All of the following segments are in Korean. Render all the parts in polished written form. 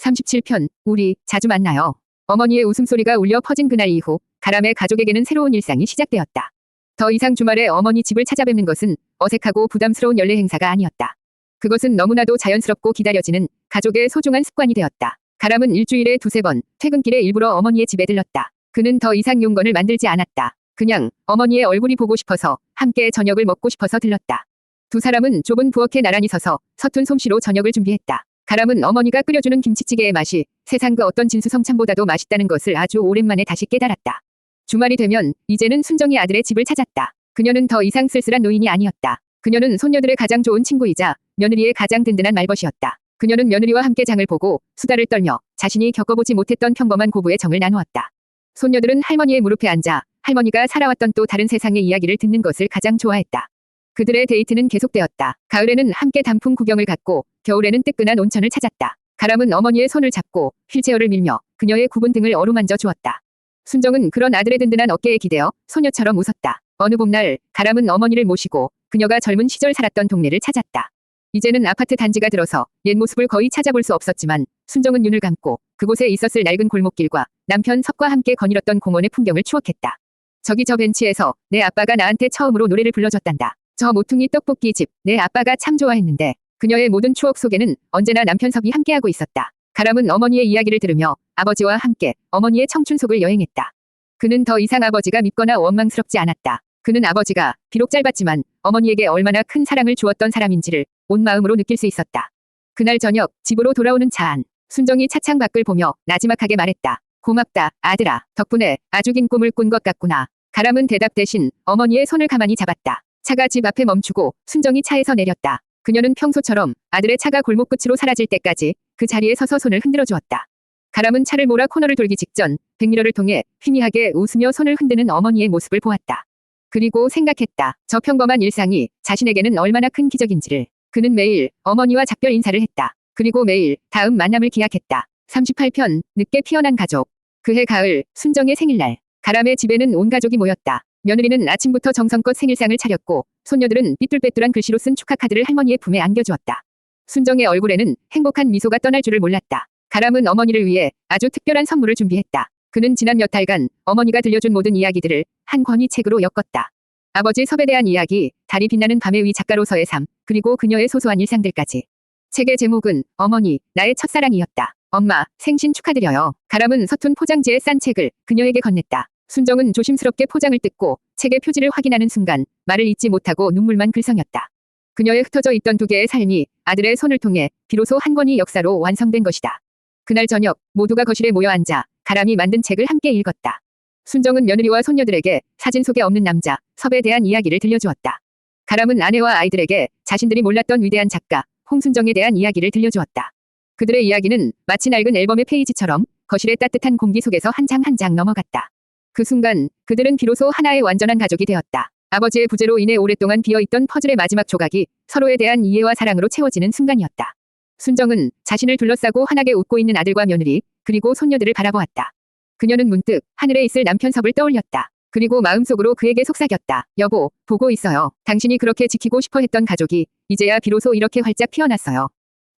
37편, 우리 자주 만나요. 어머니의 웃음소리가 울려 퍼진 그날 이후 가람의 가족에게는 새로운 일상이 시작되었다. 더 이상 주말에 어머니 집을 찾아뵙는 것은 어색하고 부담스러운 연례 행사가 아니었다. 그것은 너무나도 자연스럽고 기다려지는 가족의 소중한 습관이 되었다. 가람은 일주일에 두세 번 퇴근길에 일부러 어머니의 집에 들렀다. 그는 더 이상 용건을 만들지 않았다. 그냥 어머니의 얼굴이 보고 싶어서, 함께 저녁을 먹고 싶어서 들렀다. 두 사람은 좁은 부엌에 나란히 서서 서툰 솜씨로 저녁을 준비했다. 가람은 어머니가 끓여주는 김치찌개의 맛이 세상 그 어떤 진수성찬보다도 맛있다는 것을 아주 오랜만에 다시 깨달았다. 주말이 되면 이제는 순정이 아들의 집을 찾았다. 그녀는 더 이상 쓸쓸한 노인이 아니었다. 그녀는 손녀들의 가장 좋은 친구이자 며느리의 가장 든든한 말벗이었다. 그녀는 며느리와 함께 장을 보고 수다를 떨며 자신이 겪어보지 못했던 평범한 고부의 정을 나누었다. 손녀들은 할머니의 무릎에 앉아 할머니가 살아왔던 또 다른 세상의 이야기를 듣는 것을 가장 좋아했다. 그들의 데이트는 계속되었다. 가을에는 함께 단풍 구경을 갔고 겨울에는 뜨끈한 온천을 찾았다. 가람은 어머니의 손을 잡고 휠체어를 밀며 그녀의 굽은 등을 어루만져 주었다. 순정은 그런 아들의 든든한 어깨에 기대어 소녀처럼 웃었다. 어느 봄날 가람은 어머니를 모시고 그녀가 젊은 시절 살았던 동네를 찾았다. 이제는 아파트 단지가 들어서 옛 모습을 거의 찾아볼 수 없었지만 순정은 눈을 감고 그곳에 있었을 낡은 골목길과 남편 섭과 함께 거닐었던 공원의 풍경을 추억했다. 저기 저 벤치에서 내 아빠가 나한테 처음으로 노래를 불러줬단다. 저 모퉁이 떡볶이집 내 아빠가 참 좋아했는데. 그녀의 모든 추억 속에는 언제나 남편 섭이 함께하고 있었다. 가람은 어머니의 이야기를 들으며 아버지와 함께 어머니의 청춘 속을 여행했다. 그는 더 이상 아버지가 밉거나 원망스럽지 않았다. 그는 아버지가 비록 짧았지만 어머니에게 얼마나 큰 사랑을 주었던 사람인지를 온 마음으로 느낄 수 있었다. 그날 저녁 집으로 돌아오는 차 안, 순정이 차창 밖을 보며 나지막하게 말했다. 고맙다 아들아. 덕분에 아주 긴 꿈을 꾼 것 같구나. 가람은 대답 대신 어머니의 손을 가만히 잡았다. 차가 집 앞에 멈추고 순정이 차에서 내렸다. 그녀는 평소처럼 아들의 차가 골목 끝으로 사라질 때까지 그 자리에 서서 손을 흔들어 주었다. 가람은 차를 몰아 코너를 돌기 직전 백미러를 통해 희미하게 웃으며 손을 흔드는 어머니의 모습을 보았다. 그리고 생각했다. 저 평범한 일상이 자신에게는 얼마나 큰 기적인지를. 그는 매일 어머니와 작별 인사를 했다. 그리고 매일 다음 만남을 기약했다. 38편, 늦게 피어난 가족. 그해 가을, 순정의 생일날. 가람의 집에는 온 가족이 모였다. 며느리는 아침부터 정성껏 생일상을 차렸고 손녀들은 삐뚤빼뚤한 글씨로 쓴 축하 카드를 할머니의 품에 안겨주었다. 순정의 얼굴에는 행복한 미소가 떠날 줄을 몰랐다. 가람은 어머니를 위해 아주 특별한 선물을 준비했다. 그는 지난 몇 달간 어머니가 들려준 모든 이야기들을 한 권위 책으로 엮었다. 아버지 섭에 대한 이야기, 달이 빛나는 밤의 위 작가로서의 삶, 그리고 그녀의 소소한 일상들까지. 책의 제목은 어머니, 나의 첫사랑이었다. 엄마, 생신 축하드려요. 가람은 서툰 포장지에 싼 책을 그녀에게 건넸다. 순정은 조심스럽게 포장을 뜯고 책의 표지를 확인하는 순간 말을 잇지 못하고 눈물만 글썽였다. 그녀의 흩어져 있던 두 개의 삶이 아들의 손을 통해 비로소 한 권의 역사로 완성된 것이다. 그날 저녁 모두가 거실에 모여 앉아 가람이 만든 책을 함께 읽었다. 순정은 며느리와 손녀들에게 사진 속에 없는 남자 섭에 대한 이야기를 들려주었다. 가람은 아내와 아이들에게 자신들이 몰랐던 위대한 작가 홍순정에 대한 이야기를 들려주었다. 그들의 이야기는 마치 낡은 앨범의 페이지처럼 거실의 따뜻한 공기 속에서 한 장 한 장 넘어갔다. 그 순간 그들은 비로소 하나의 완전한 가족이 되었다. 아버지의 부재로 인해 오랫동안 비어있던 퍼즐의 마지막 조각이 서로에 대한 이해와 사랑으로 채워지는 순간이었다. 순정은 자신을 둘러싸고 환하게 웃고 있는 아들과 며느리 그리고 손녀들을 바라보았다. 그녀는 문득 하늘에 있을 남편 섭을 떠올렸다. 그리고 마음속으로 그에게 속삭였다. 여보, 보고 있어요. 당신이 그렇게 지키고 싶어 했던 가족이 이제야 비로소 이렇게 활짝 피어났어요.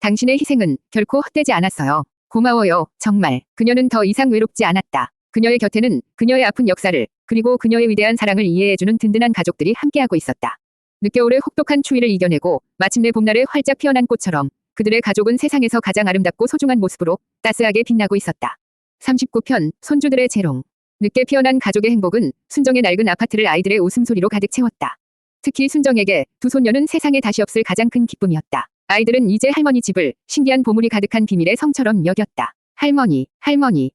당신의 희생은 결코 헛되지 않았어요. 고마워요, 정말. 그녀는 더 이상 외롭지 않았다. 그녀의 곁에는 그녀의 아픈 역사를 그리고 그녀의 위대한 사랑을 이해해주는 든든한 가족들이 함께하고 있었다. 늦겨울의 혹독한 추위를 이겨내고 마침내 봄날에 활짝 피어난 꽃처럼 그들의 가족은 세상에서 가장 아름답고 소중한 모습으로 따스하게 빛나고 있었다. 39편, 손주들의 재롱. 늦게 피어난 가족의 행복은 순정의 낡은 아파트를 아이들의 웃음소리로 가득 채웠다. 특히 순정에게 두 손녀는 세상에 다시 없을 가장 큰 기쁨이었다. 아이들은 이제 할머니 집을 신기한 보물이 가득한 비밀의 성처럼 여겼다. 할머니,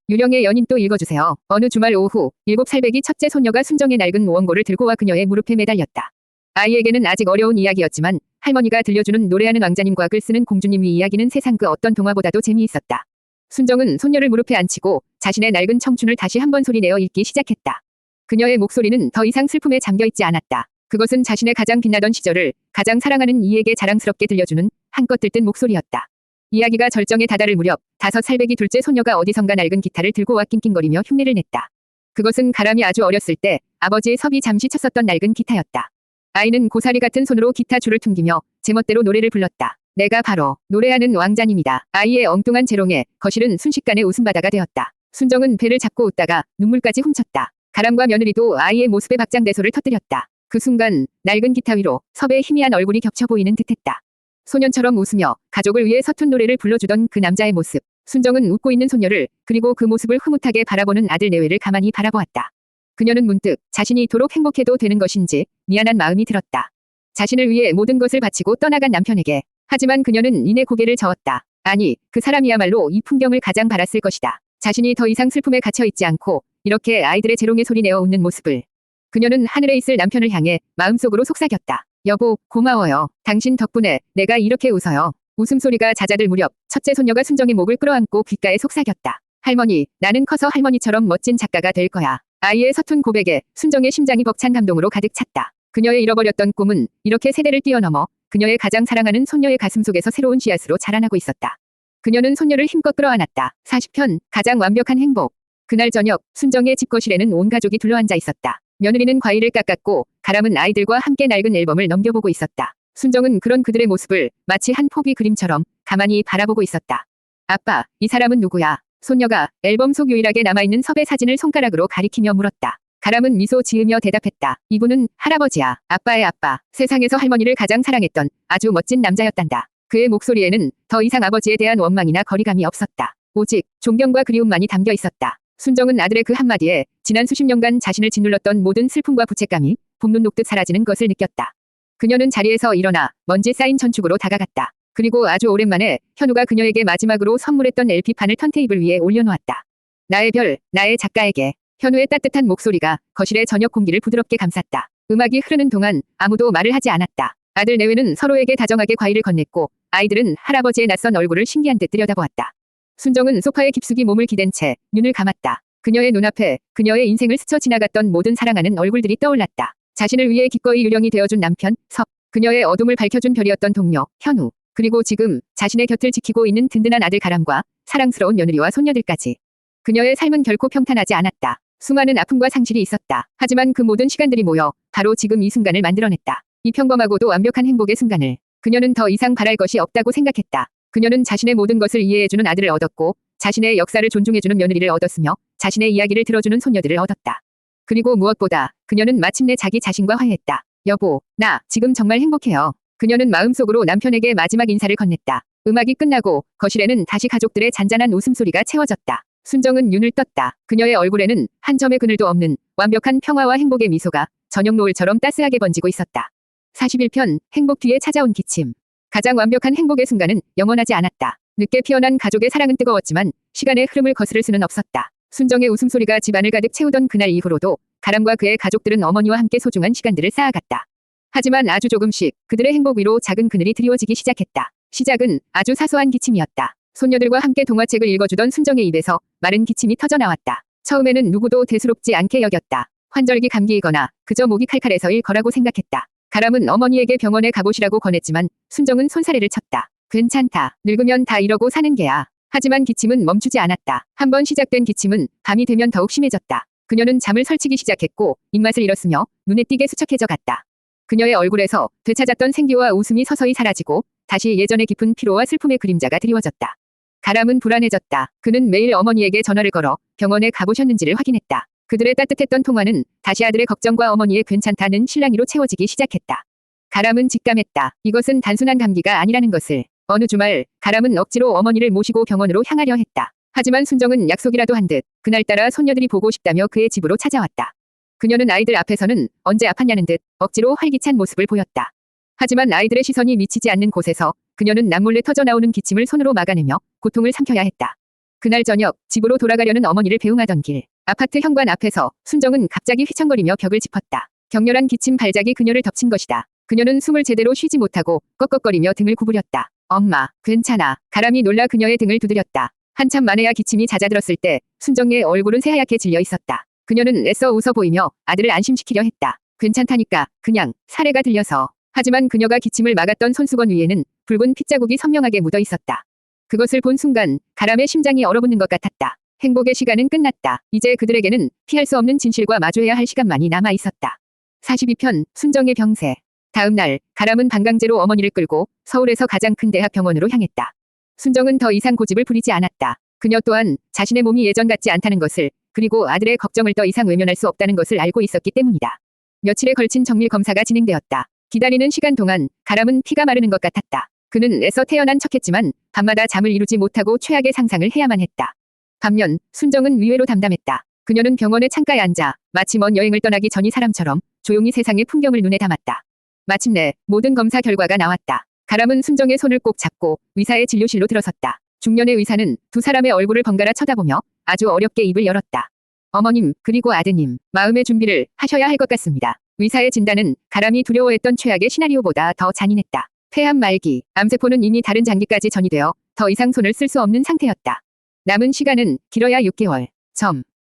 유령의 연인 또 읽어주세요. 어느 주말 오후 7살배기 첫째 손녀가 순정의 낡은 원고를 들고 와 그녀의 무릎에 매달렸다. 아이에게는 아직 어려운 이야기였지만 할머니가 들려주는 노래하는 왕자님과 글 쓰는 공주님 이 이야기는 세상 그 어떤 동화보다도 재미있었다. 순정은 손녀를 무릎에 앉히고 자신의 낡은 청춘을 다시 한번 소리내어 읽기 시작했다. 그녀의 목소리는 더 이상 슬픔에 잠겨있지 않았다. 그것은 자신의 가장 빛나던 시절을 가장 사랑하는 이에게 자랑스럽게 들려주는 한껏 들뜬 목소리였다. 이야기가 절정에 다다를 무렵 5살배기 둘째 소녀가 어디선가 낡은 기타를 들고 와 낑낑거리며 흉내를 냈다. 그것은 가람이 아주 어렸을 때 아버지의 섭이 잠시 쳤었던 낡은 기타였다. 아이는 고사리 같은 손으로 기타 줄을 퉁기며 제멋대로 노래를 불렀다. 내가 바로 노래하는 왕자님이다. 아이의 엉뚱한 재롱에 거실은 순식간에 웃음바다가 되었다. 순정은 배를 잡고 웃다가 눈물까지 훔쳤다. 가람과 며느리도 아이의 모습에 박장대소를 터뜨렸다. 그 순간 낡은 기타 위로 섭의 희미한 얼굴이 겹쳐 보이는 듯했다. 소년처럼 웃으며 가족을 위해 서툰 노래를 불러주던 그 남자의 모습. 순정은 웃고 있는 손녀를 그리고 그 모습을 흐뭇하게 바라보는 아들 내외를 가만히 바라보았다. 그녀는 문득 자신이 이토록 행복해도 되는 것인지 미안한 마음이 들었다. 자신을 위해 모든 것을 바치고 떠나간 남편에게. 하지만 그녀는 이내 고개를 저었다. 아니, 그 사람이야말로 이 풍경을 가장 바랐을 것이다. 자신이 더 이상 슬픔에 갇혀있지 않고 이렇게 아이들의 재롱에 소리내어 웃는 모습을. 그녀는 하늘에 있을 남편을 향해 마음속으로 속삭였다. 여보, 고마워요. 당신 덕분에 내가 이렇게 웃어요. 웃음소리가 잦아들 무렵 첫째 손녀가 순정의 목을 끌어안고 귓가에 속삭였다. 할머니, 나는 커서 할머니처럼 멋진 작가가 될 거야. 아이의 서툰 고백에 순정의 심장이 벅찬 감동으로 가득 찼다. 그녀의 잃어버렸던 꿈은 이렇게 세대를 뛰어넘어 그녀의 가장 사랑하는 손녀의 가슴 속에서 새로운 씨앗으로 자라나고 있었다. 그녀는 손녀를 힘껏 끌어안았다. 40편, 가장 완벽한 행복. 그날 저녁, 순정의 집 거실에는 온 가족이 둘러앉아 있었다. 며느리는 과일을 깎았고 가람은 아이들과 함께 낡은 앨범을 넘겨보고 있었다. 순정은 그런 그들의 모습을 마치 한 포비 그림처럼 가만히 바라보고 있었다. 아빠, 이 사람은 누구야? 손녀가 앨범 속 유일하게 남아있는 섭의 사진을 손가락으로 가리키며 물었다. 가람은 미소 지으며 대답했다. 이분은 할아버지야. 아빠의 아빠. 세상에서 할머니를 가장 사랑했던 아주 멋진 남자였단다. 그의 목소리에는 더 이상 아버지에 대한 원망이나 거리감이 없었다. 오직 존경과 그리움만이 담겨 있었다. 순정은 아들의 그 한마디에 지난 수십 년간 자신을 짓눌렀던 모든 슬픔과 부채감이 봄눈 녹듯 사라지는 것을 느꼈다. 그녀는 자리에서 일어나 먼지 쌓인 전축으로 다가갔다. 그리고 아주 오랜만에 현우가 그녀에게 마지막으로 선물했던 LP판을 턴테이블 위에 올려놓았다. 나의 별, 나의 작가에게. 현우의 따뜻한 목소리가 거실의 저녁 공기를 부드럽게 감쌌다. 음악이 흐르는 동안 아무도 말을 하지 않았다. 아들 내외는 서로에게 다정하게 과일을 건넸고 아이들은 할아버지의 낯선 얼굴을 신기한 듯 들여다보았다. 순정은 소파에 깊숙이 몸을 기댄 채 눈을 감았다. 그녀의 눈앞에 그녀의 인생을 스쳐 지나갔던 모든 사랑하는 얼굴들이 떠올랐다. 자신을 위해 기꺼이 유령이 되어준 남편, 섭. 그녀의 어둠을 밝혀준 별이었던 동료, 현우. 그리고 지금 자신의 곁을 지키고 있는 든든한 아들 가람과 사랑스러운 며느리와 손녀들까지. 그녀의 삶은 결코 평탄하지 않았다. 수많은 아픔과 상실이 있었다. 하지만 그 모든 시간들이 모여 바로 지금 이 순간을 만들어냈다. 이 평범하고도 완벽한 행복의 순간을. 그녀는 더 이상 바랄 것이 없다고 생각했다. 그녀는 자신의 모든 것을 이해해주는 아들을 얻었고 자신의 역사를 존중해주는 며느리를 얻었으며 자신의 이야기를 들어주는 손녀들을 얻었다. 그리고 무엇보다 그녀는 마침내 자기 자신과 화해했다. 여보, 나 지금 정말 행복해요. 그녀는 마음속으로 남편에게 마지막 인사를 건넸다. 음악이 끝나고 거실에는 다시 가족들의 잔잔한 웃음소리가 채워졌다. 순정은 눈을 떴다. 그녀의 얼굴에는 한 점의 그늘도 없는 완벽한 평화와 행복의 미소가 저녁 노을처럼 따스하게 번지고 있었다. 41편, 행복 뒤에 찾아온 기침. 가장 완벽한 행복의 순간은 영원하지 않았다. 늦게 피어난 가족의 사랑은 뜨거웠지만 시간의 흐름을 거스를 수는 없었다. 순정의 웃음소리가 집안을 가득 채우던 그날 이후로도 가람과 그의 가족들은 어머니와 함께 소중한 시간들을 쌓아갔다. 하지만 아주 조금씩 그들의 행복 위로 작은 그늘이 드리워지기 시작했다. 시작은 아주 사소한 기침이었다. 손녀들과 함께 동화책을 읽어주던 순정의 입에서 마른 기침이 터져나왔다. 처음에는 누구도 대수롭지 않게 여겼다. 환절기 감기이거나 그저 목이 칼칼해서일 거라고 생각했다. 가람은 어머니에게 병원에 가보시라고 권했지만 순정은 손사래를 쳤다. 괜찮다. 늙으면 다 이러고 사는 게야. 하지만 기침은 멈추지 않았다. 한번 시작된 기침은 밤이 되면 더욱 심해졌다. 그녀는 잠을 설치기 시작했고 입맛을 잃었으며 눈에 띄게 수척해져 갔다. 그녀의 얼굴에서 되찾았던 생기와 웃음이 서서히 사라지고 다시 예전의 깊은 피로와 슬픔의 그림자가 드리워졌다. 가람은 불안해졌다. 그는 매일 어머니에게 전화를 걸어 병원에 가보셨는지를 확인했다. 그들의 따뜻했던 통화는 다시 아들의 걱정과 어머니의 괜찮다는 실랑이로 채워지기 시작했다. 가람은 직감했다. 이것은 단순한 감기가 아니라는 것을. 어느 주말 가람은 억지로 어머니를 모시고 병원으로 향하려 했다. 하지만 순정은 약속이라도 한 듯 그날따라 손녀들이 보고 싶다며 그의 집으로 찾아왔다. 그녀는 아이들 앞에서는 언제 아팠냐는 듯 억지로 활기찬 모습을 보였다. 하지만 아이들의 시선이 미치지 않는 곳에서 그녀는 남몰래 터져나오는 기침을 손으로 막아내며 고통을 삼켜야 했다. 그날 저녁 집으로 돌아가려는 어머니를 배웅하던 길 아파트 현관 앞에서 순정은 갑자기 휘청거리며 벽을 짚었다. 격렬한 기침 발작이 그녀를 덮친 것이다. 그녀는 숨을 제대로 쉬지 못하고 꺽꺽거리며 등을 구부렸다. 엄마, 괜찮아. 가람이 놀라 그녀의 등을 두드렸다. 한참 만에야 기침이 잦아들었을 때 순정의 얼굴은 새하얗게 질려 있었다. 그녀는 애써 웃어 보이며 아들을 안심시키려 했다. 괜찮다니까. 그냥 사례가 들려서. 하지만 그녀가 기침을 막았던 손수건 위에는 붉은 핏자국이 선명하게 묻어 있었다. 그것을 본 순간 가람의 심장이 얼어붙는 것 같았다. 행복의 시간은 끝났다. 이제 그들에게는 피할 수 없는 진실과 마주해야 할 시간만이 남아 있었다. 42편, 순정의 병세. 다음 날 가람은 방강제로 어머니를 끌고 서울에서 가장 큰 대학병원으로 향했다. 순정은 더 이상 고집을 부리지 않았다. 그녀 또한 자신의 몸이 예전 같지 않다는 것을, 그리고 아들의 걱정을 더 이상 외면할 수 없다는 것을 알고 있었기 때문이다. 며칠에 걸친 정밀 검사가 진행되었다. 기다리는 시간 동안 가람은 피가 마르는 것 같았다. 그는 애써 태어난 척했지만 밤마다 잠을 이루지 못하고 최악의 상상을 해야만 했다. 반면 순정은 의외로 담담했다. 그녀는 병원의 창가에 앉아 마치 먼 여행을 떠나기 전이 사람처럼 조용히 세상의 풍경을 눈에 담았다. 마침내 모든 검사 결과가 나왔다. 가람은 순정의 손을 꼭 잡고 의사의 진료실로 들어섰다. 중년의 의사는 두 사람의 얼굴을 번갈아 쳐다보며 아주 어렵게 입을 열었다. 어머님, 그리고 아드님, 마음의 준비를 하셔야 할 것 같습니다. 의사의 진단은 가람이 두려워했던 최악의 시나리오보다 더 잔인했다. 폐암 말기, 암세포는 이미 다른 장기까지 전이되어 더 이상 손을 쓸 수 없는 상태였다. 남은 시간은 길어야 6개월.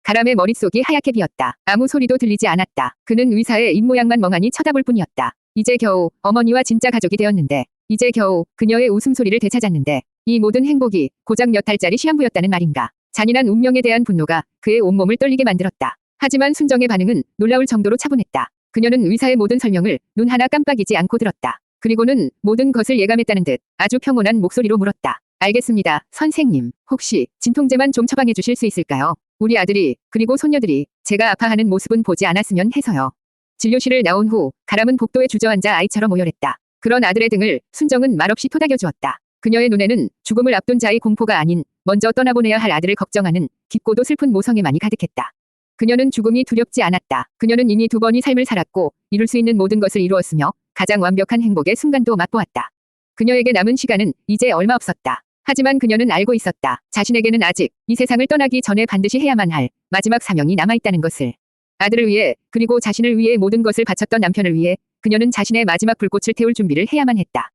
가람의 머릿속이 하얗게 비었다. 아무 소리도 들리지 않았다. 그는 의사의 입모양만 멍하니 쳐다볼 뿐이었다. 이제 겨우 어머니와 진짜 가족이 되었는데, 이제 겨우 그녀의 웃음소리를 되찾았는데, 이 모든 행복이 고작 몇 달짜리 시한부였다는 말인가. 잔인한 운명에 대한 분노가 그의 온몸을 떨리게 만들었다. 하지만 순정의 반응은 놀라울 정도로 차분했다. 그녀는 의사의 모든 설명을 눈 하나 깜빡이지 않고 들었다. 그리고는 모든 것을 예감했다는 듯 아주 평온한 목소리로 물었다. 알겠습니다, 선생님. 혹시 진통제만 좀 처방해 주실 수 있을까요? 우리 아들이, 그리고 손녀들이 제가 아파하는 모습은 보지 않았으면 해서요. 진료실을 나온 후 가람은 복도에 주저앉아 아이처럼 오열했다. 그런 아들의 등을 순정은 말없이 토닥여 주었다. 그녀의 눈에는 죽음을 앞둔 자의 공포가 아닌 먼저 떠나보내야 할 아들을 걱정하는 깊고도 슬픈 모성애만이 가득했다. 그녀는 죽음이 두렵지 않았다. 그녀는 이미 2번이 삶을 살았고 이룰 수 있는 모든 것을 이루었으며 가장 완벽한 행복의 순간도 맛보았다. 그녀에게 남은 시간은 이제 얼마 없었다. 하지만 그녀는 알고 있었다. 자신에게는 아직 이 세상을 떠나기 전에 반드시 해야만 할 마지막 사명이 남아있다는 것을. 아들을 위해, 그리고 자신을 위해 모든 것을 바쳤던 남편을 위해 그녀는 자신의 마지막 불꽃을 태울 준비를 해야만 했다.